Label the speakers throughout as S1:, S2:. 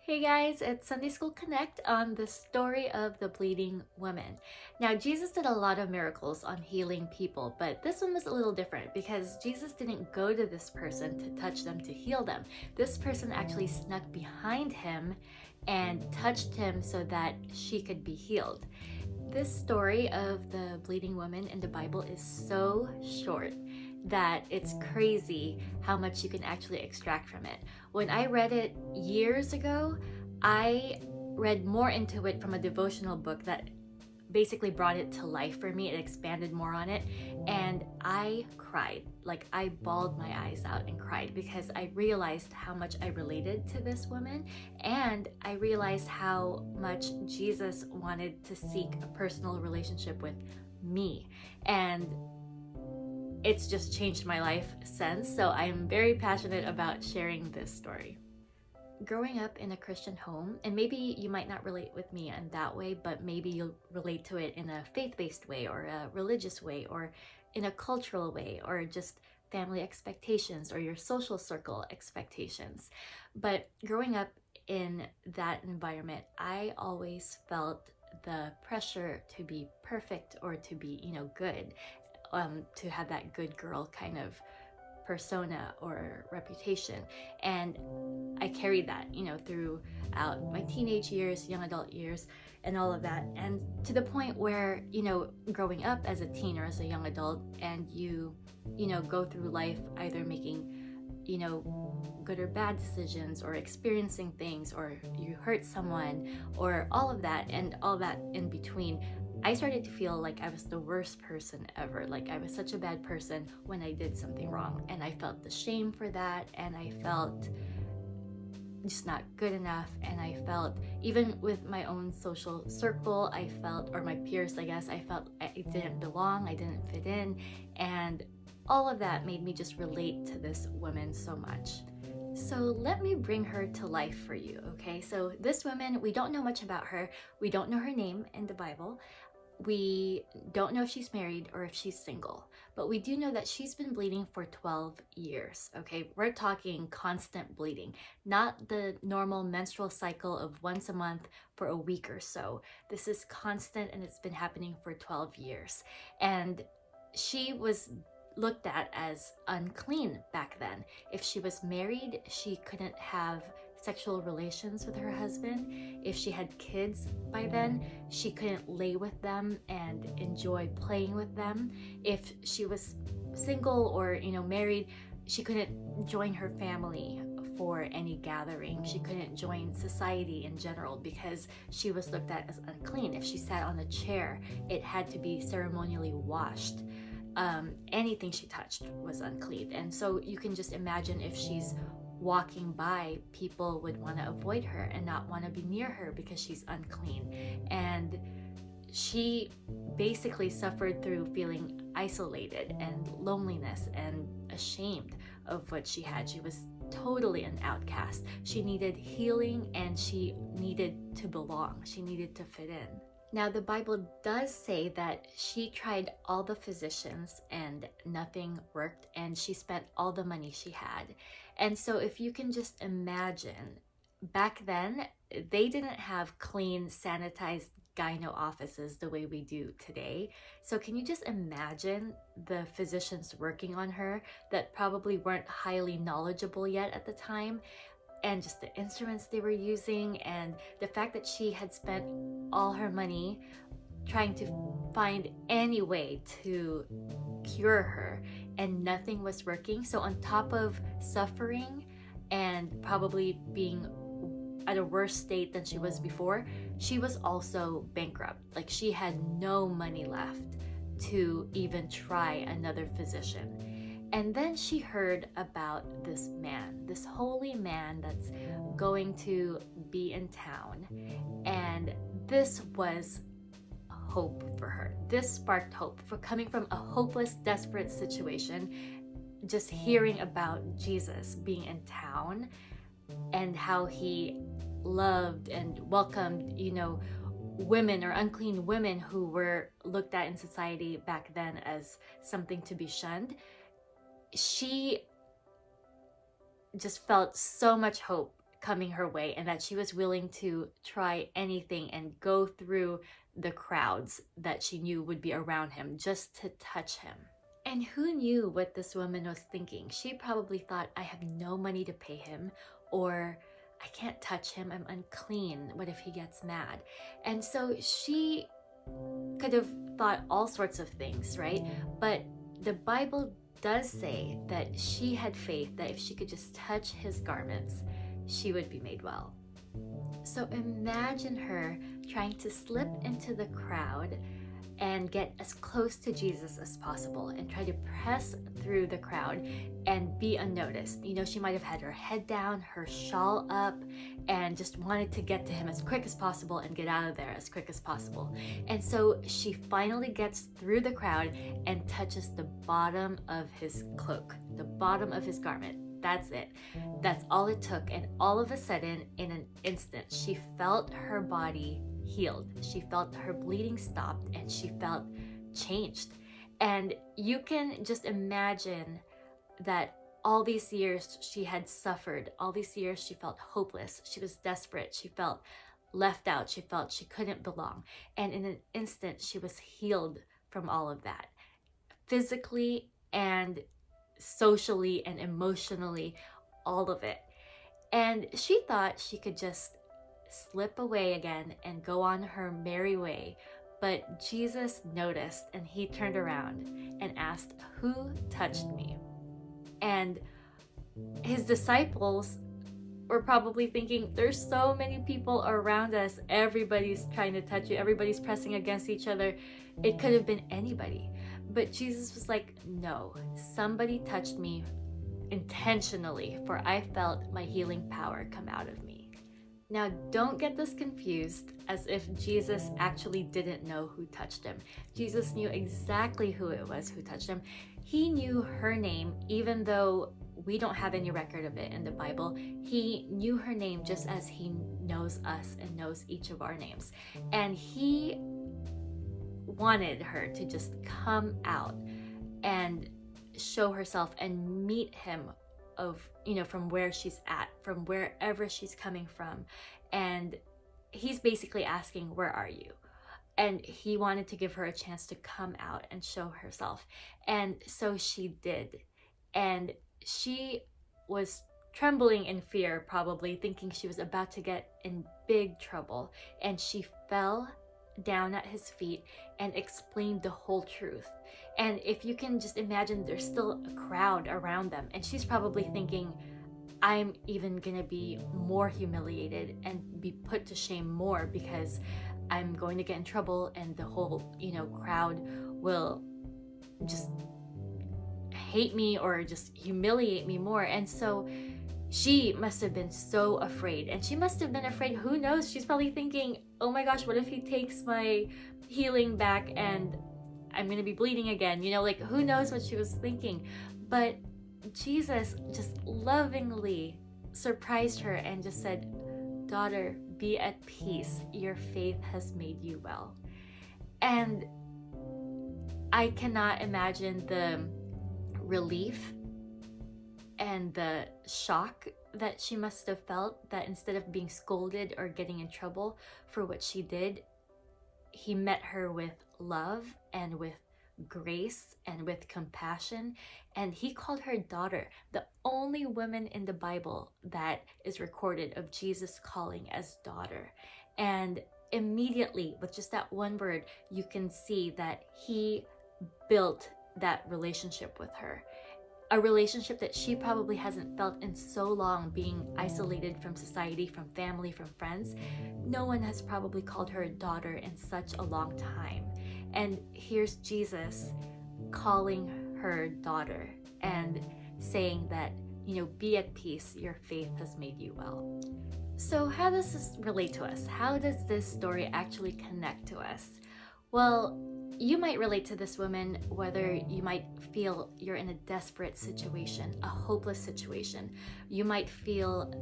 S1: Hey guys, it's Sunday School Connect on the story of the bleeding woman. Now, Jesus did a lot of miracles on healing people, but this one was a little different because Jesus didn't go to this person to touch them to heal them. This person actually snuck behind him and touched him so that she could be healed. This story of the bleeding woman in the Bible is so short that it's crazy how much you can actually extract from it. When I read it years ago, I read more into it from a devotional book that basically brought it to life for me. It expanded more on it, and I cried. Like, I bawled my eyes out and cried because I realized how much I related to this woman, and I realized how much Jesus wanted to seek a personal relationship with me. And it's just changed my life since, so I'm very passionate about sharing this story. Growing up in a Christian home, and maybe you might not relate with me in that way, but maybe you'll relate to it in a faith-based way or a religious way or in a cultural way or just family expectations or your social circle expectations. But growing up in that environment, I always felt the pressure to be perfect or to be, good, to have that good girl kind of persona or reputation. And I carried that, throughout my teenage years, young adult years, and all of that. And to the point where, growing up as a teen or as a young adult, and you go through life either making, good or bad decisions or experiencing things, or you hurt someone, or all of that and all that in between, I started to feel like I was the worst person ever. Like, I was such a bad person when I did something wrong. And I felt the shame for that. And I felt just not good enough. And I felt, even with my own social circle, I felt, or my peers, I guess, I felt I didn't belong, I didn't fit in. And all of that made me just relate to this woman so much. So let me bring her to life for you, okay? So this woman, we don't know much about her. We don't know her name in the Bible. We don't know if she's married or if she's single, but we do know that she's been bleeding for 12 years, okay? We're talking constant bleeding, not the normal menstrual cycle of once a month for a week or so. This is constant, and it's been happening for 12 years. And she was looked at as unclean back then. If she was married, she couldn't have sexual relations with her husband. If she had kids by then, she couldn't lay with them and enjoy playing with them. If she was single or, married, she couldn't join her family for any gathering. She couldn't join society in general because she was looked at as unclean. If she sat on a chair, it had to be ceremonially washed. Anything she touched was unclean. And so you can just imagine, if she's walking by, people would want to avoid her and not want to be near her because she's unclean. And she basically suffered through feeling isolated and loneliness and ashamed of what she had. She was totally an outcast. She needed healing, and she needed to belong. She needed to fit in. Now, the Bible does say that she tried all the physicians and nothing worked, and she spent all the money she had. And so if you can just imagine, back then, they didn't have clean, sanitized gyno offices the way we do today. So can you just imagine the physicians working on her that probably weren't highly knowledgeable yet at the time? And just the instruments they were using, and the fact that she had spent all her money trying to find any way to cure her, and nothing was working. So on top of suffering and probably being at a worse state than she was before, she was also bankrupt. Like, she had no money left to even try another physician. And then she heard about this man, this holy man that's going to be in town. And this was hope for her. This sparked hope for coming from a hopeless, desperate situation. Just hearing about Jesus being in town and how he loved and welcomed, women or unclean women who were looked at in society back then as something to be shunned. She just felt so much hope coming her way, and that she was willing to try anything and go through the crowds that she knew would be around him just to touch him. And who knew what this woman was thinking? She probably thought, I have no money to pay him, or I can't touch him, I'm unclean. What if he gets mad? And so she could have thought all sorts of things, right? But the Bible does say that she had faith that if she could just touch his garments, she would be made well. So imagine her trying to slip into the crowd and get as close to Jesus as possible and try to press through the crowd and be unnoticed. You know, she might have had her head down, her shawl up, and just wanted to get to him as quick as possible and get out of there as quick as possible. And so she finally gets through the crowd and touches the bottom of his cloak, the bottom of his garment. That's it. That's all it took. And all of a sudden, in an instant, she felt her body healed. She felt her bleeding stopped, and she felt changed. And you can just imagine that all these years she had suffered, all these years she felt hopeless, she was desperate, she felt left out, she felt she couldn't belong. And in an instant, she was healed from all of that, physically and socially and emotionally, all of it. And she thought she could just slip away again and go on her merry way. But Jesus noticed, and he turned around and asked, "Who touched me?" And his disciples were probably thinking, there's so many people around us, everybody's trying to touch you, everybody's pressing against each other, it could have been anybody. But Jesus was like, no, somebody touched me intentionally, for I felt my healing power come out of me. Now, don't get this confused as if Jesus actually didn't know who touched him. Jesus knew exactly who it was who touched him. He knew her name, even though we don't have any record of it in the Bible. He knew her name just as he knows us and knows each of our names. And he wanted her to just come out and show herself and meet him from where she's at, from wherever she's coming from. And he's basically asking, where are you? And he wanted to give her a chance to come out and show herself. And so she did. And she was trembling in fear, probably thinking she was about to get in big trouble. And she fell down at his feet and explained the whole truth. And if you can just imagine, there's still a crowd around them, and she's probably thinking, I'm even gonna be more humiliated and be put to shame more, because I'm going to get in trouble and the whole crowd will just hate me or just humiliate me more. And so she must have been so afraid, and she must have been afraid, who knows, she's probably thinking, oh my gosh, what if he takes my healing back and I'm gonna be bleeding again, who knows what she was thinking. But Jesus just lovingly surprised her and just said, daughter, be at peace, your faith has made you well. And I cannot imagine the relief and the shock that she must have felt, that instead of being scolded or getting in trouble for what she did, he met her with love and with grace and with compassion, and he called her daughter, the only woman in the Bible that is recorded of Jesus calling as daughter. And immediately, with just that one word, you can see that he built that relationship with her. A relationship that she probably hasn't felt in so long, being isolated from society, from family, from friends. No one has probably called her a daughter in such a long time. And here's Jesus calling her daughter and saying that, be at peace, your faith has made you well. So how does this relate to us? How does this story actually connect to us? Well, you might relate to this woman, whether you might feel you're in a desperate situation, a hopeless situation. You might feel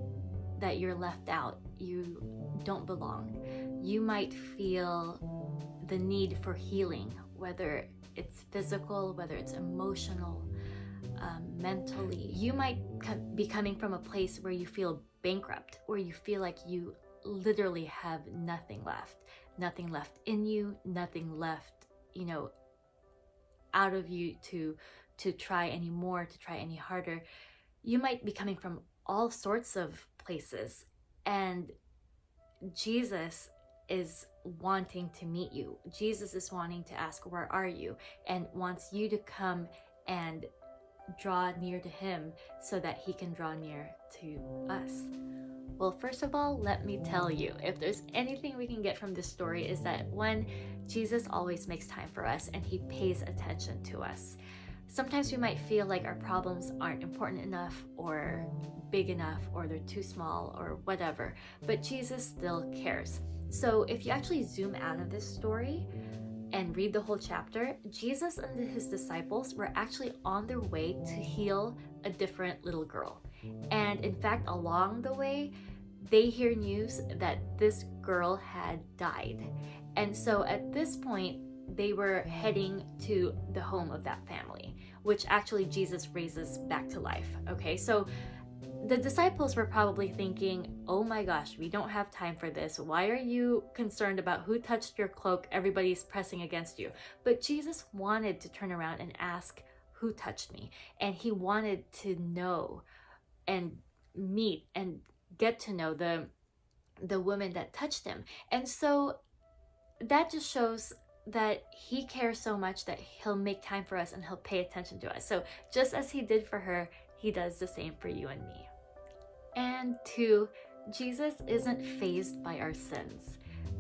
S1: that you're left out, you don't belong. You might feel the need for healing, whether it's physical, whether it's emotional, mentally. You might be coming from a place where you feel bankrupt, where you feel like you literally have nothing left in you, nothing left, out of you to try any more, to try any harder. You might be coming from all sorts of places, and Jesus is wanting to meet you. Jesus is wanting to ask, where are you? And wants you to come and draw near to him so that he can draw near to us. Well, first of all, let me tell you, if there's anything we can get from this story, is that one, Jesus always makes time for us and he pays attention to us. Sometimes we might feel like our problems aren't important enough or big enough, or they're too small or whatever, but Jesus still cares. So if you actually zoom out of this story and read the whole chapter, Jesus and his disciples were actually on their way to heal a different little girl. And in fact, along the way, they hear news that this girl had died. And so at this point, they were heading to the home of that family, which actually Jesus raises back to life. Okay, so the disciples were probably thinking, oh my gosh, we don't have time for this. Why are you concerned about who touched your cloak? Everybody's pressing against you. But Jesus wanted to turn around and ask, who touched me? And he wanted to know and meet and get to know the woman that touched him. And so that just shows that he cares so much that he'll make time for us and he'll pay attention to us. So just as he did for her, he does the same for you and me. And two, Jesus isn't fazed by our sins.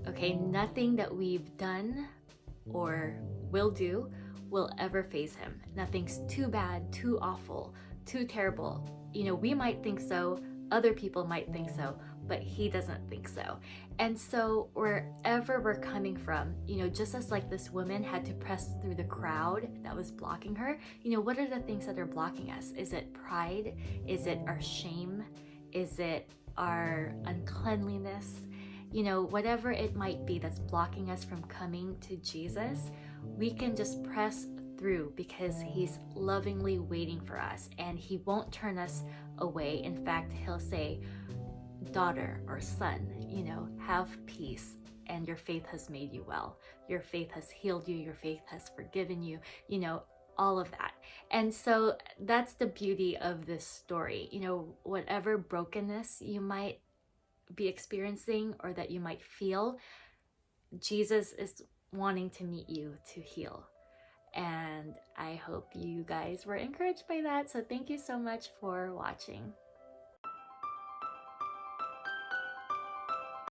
S1: Okay, nothing that we've done or will do will ever faze him. Nothing's too bad, too awful, too terrible. We might think so, other people might think so, but he doesn't think so. And so wherever we're coming from, just as like this woman had to press through the crowd that was blocking her, what are the things that are blocking us? Is it pride? Is it our shame? Is it our uncleanliness? Whatever it might be that's blocking us from coming to Jesus, we can just press through because he's lovingly waiting for us and he won't turn us away. In fact, he'll say, daughter or son, have peace, and your faith has made you well. Your faith has healed you. Your faith has forgiven you, all of that. And so that's the beauty of this story. Whatever brokenness you might be experiencing or that you might feel, Jesus is wanting to meet you to heal. And I hope you guys were encouraged by that. So thank you so much for watching.